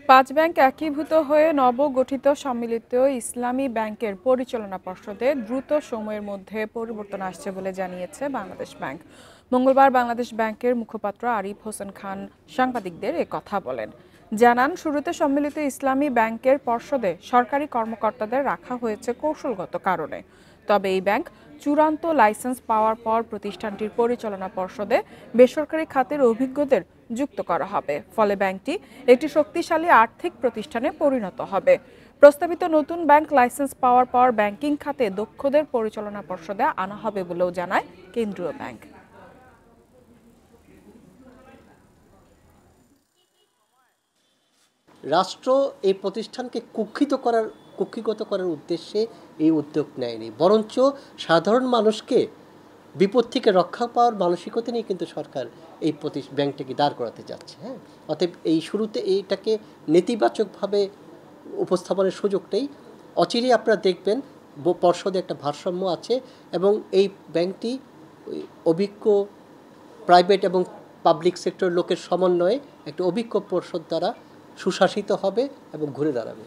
পাঁচ ব্যাংক একীভূত হয়ে নবগঠিত সম্মিলিত ইসলামী ব্যাংকের পরিচালনা পর্ষদে দ্রুত সময়ের মধ্যে পরিবর্তন আসছে বলে জানিয়েছে বাংলাদেশ ব্যাংক। মঙ্গলবার বাংলাদেশ ব্যাংকের মুখপাত্র আরিফ হোসেন খান সাংবাদিকদের কথা বলেন। জানান, শুরুতে সম্মিলিত ইসলামী ব্যাংকের পর্ষদে সরকারি কর্মকর্তাদের রাখা হয়েছে কৌশলগত কারণে। তবে এই ব্যাংক চূড়ান্ত লাইসেন্স পাওয়ার পর প্রতিষ্ঠানটির পরিচালনা পর্ষদে বেসরকারি খাতের অভিজ্ঞদের যুক্ত করা হবে। ফলে ব্যাংকটি একটি শক্তিশালী আর্থিক প্রতিষ্ঠানে পরিণত হবে। প্রস্তাবিত নতুন ব্যাংক লাইসেন্স পাওয়ার পর ব্যাংকিং খাতে দক্ষদের পরিচালনা পর্ষদে আনা হবে বলেও জানায় কেন্দ্রীয় ব্যাংক। রাষ্ট্র এই প্রতিষ্ঠানকে কুক্ষিগত করার উদ্দেশ্যে এই উদ্যোগ নেয়নি, বরঞ্চ সাধারণ মানুষকে বিপদ থেকে রক্ষা পাওয়ার মানসিকতা নিয়ে কিন্তু সরকার এই ব্যাংকটাকে দাঁড় করাতে যাচ্ছে। হ্যাঁ, অতএব এই শুরুতে এইটাকে নেতিবাচকভাবে উপস্থাপনের সুযোগ নেই। অচিরেই আপনারা দেখবেন পর্ষদে একটা ভারসাম্য আছে এবং এই ব্যাংকটি অভিজ্ঞ প্রাইভেট এবং পাবলিক সেক্টর লোকের সমন্বয়ে একটা অভিজ্ঞ পর্ষদ দ্বারা সুশাসিত হবে এবং ঘুরে দাঁড়াবে।